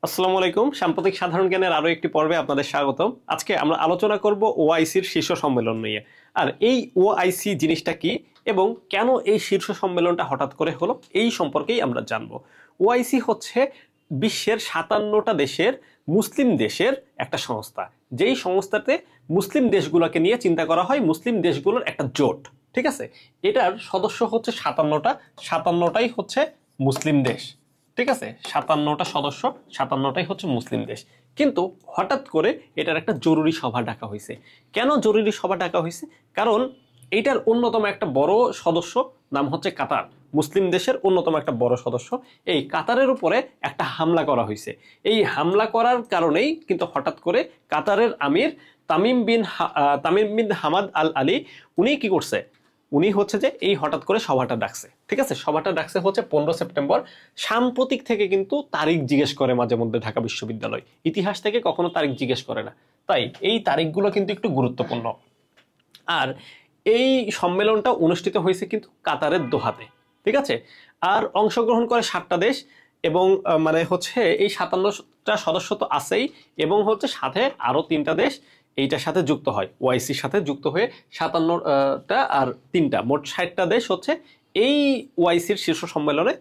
আসসালামু আলাইকুম। সাম্প্রতিক সাধারণ জ্ঞানের আরো একটি পর্বে আপনাদের স্বাগতম। আজকে আমরা আলোচনা করব ওআইসির শীর্ষ সম্মেলন নিয়ে। আর এই ওআইসি জিনিসটা কি এবং কেন এই শীর্ষ সম্মেলনটা হঠাৎ করে হলো এই সম্পর্কেই আমরা জানব। ওআইসি হচ্ছে বিশ্বের 57টা দেশের মুসলিম দেশের একটা সংস্থা, যেই সংস্থাতে মুসলিম দেশগুলোকে নিয়ে চিন্তা করা হয়, মুসলিম দেশগুলোর একটা জোট। ঠিক আছে, এটার সদস্য হচ্ছে 57টা, 57টাই হচ্ছে মুসলিম দেশ। ঠিক আছে, 57টা সদস্য, 57টাই হচ্ছে মুসলিম দেশ। কিন্তু হঠাৎ করে এটার একটা জরুরি সভা ডাকা হয়েছে। কেন জরুরি সভা ডাকা হয়েছে? কারণ এইটার অন্যতম একটা বড় সদস্য নাম হচ্ছে কাতার, মুসলিম দেশের অন্যতম একটা বড় সদস্য। এই কাতারের উপরে একটা হামলা করা হয়েছে। এই হামলা করার কারণেই কিন্তু হঠাৎ করে কাতারের আমির Tamim bin Hamad Al Ali উনি কি করছে, উনি হচ্ছে যে এই হঠাৎ করে সভাটা ডাকছে। ঠিক আছে, সভাটা ডাকছে হচ্ছে 15 সেপ্টেম্বর। সাম্প্রতিক থেকে কিন্তু তারিখ জিজ্ঞেস করে মাঝে মধ্যে ঢাকা বিশ্ববিদ্যালয়, ইতিহাস থেকে কখনো তারিখ জিজ্ঞেস করে না, তাই এই তারিখগুলো কিন্তু একটু গুরুত্বপূর্ণ। আর এই সম্মেলনটা অনুষ্ঠিত হয়েছে কিন্তু কাতারের দোহাতে। ঠিক আছে, আর অংশগ্রহণ করে 7টা দেশ এবং মানে হচ্ছে এই 57টা সদস্য তো আছেই, এবং হচ্ছে সাথে আরো 3টা দেশ এইটার সাথে যুক্ত হয়, ওআইসির সাথে যুক্ত হয়ে 57টা আর 3টা, মোট 60টা দেশ হচ্ছে এই ওআইসির শীর্ষ সম্মেলনে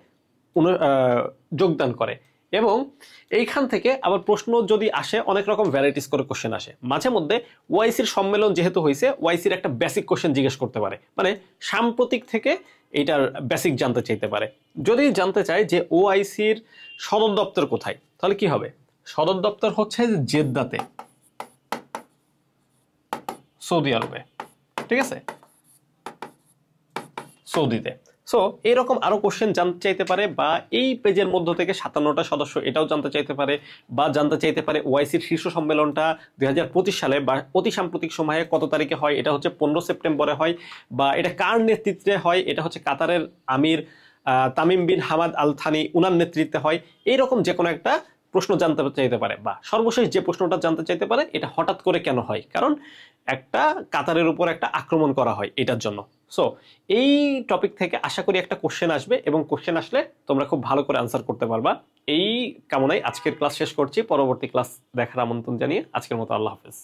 যোগদান করে। এবং এইখান থেকে আবার প্রশ্ন যদি আসে, অনেক রকম ভ্যারাইটিস করে কোশ্চেন আসে মাঝে মধ্যে। ওআইসির সম্মেলন যেহেতু হয়েছে, ওআইসির একটা বেসিক কোশ্চেন জিজ্ঞেস করতে পারে, মানে সাম্প্রতিক থেকে এইটার বেসিক জানতে চাইতে পারে। যদি জানতে চায় যে ওআইসির সদর দপ্তর কোথায়, তাহলে কি হবে? সদর দপ্তর হচ্ছে জেদ্দাতে, সৌদি আরবে। ঠিক আছে, সৌদিতে। সো এরকম আরো কোশ্চেন জানতে চাইতে পারে, বা এই পেজের মধ্য থেকে 57টা সদস্য এটাও জানতে চাইতে পারে, বা জানতে চাইতে পারে ওআইসির শীর্ষ সম্মেলনটা 2025 সালে বা অতি সাম্প্রতিক সময়ে কত তারিখে হয়, এটা হচ্ছে 15 সেপ্টেম্বরে হয়, বা এটা কার নেতৃত্বে হয়, এটা হচ্ছে কাতারের আমির Tamim bin Hamad Al Thani উনার নেতৃত্বে হয়। এইরকম যে কোনো একটা প্রশ্ন জানতে চাইতে পারে, বা সর্বশেষ যে প্রশ্নটা জানতে চাইতে পারে, এটা হঠাৎ করে কেন হয়, কারণ একটা কাতারের উপর একটা আক্রমণ করা হয় এটার জন্য। সো এই টপিক থেকে আশা করি একটা কোশ্চেন আসবে, এবং কোশ্চেন আসলে তোমরা খুব ভালো করে আনসার করতে পারবা। এই কামনায় আজকের ক্লাস শেষ করছি। পরবর্তী ক্লাস দেখার আমন্ত্রণ জানিয়ে আজকের মতো আল্লাহ হাফেজ।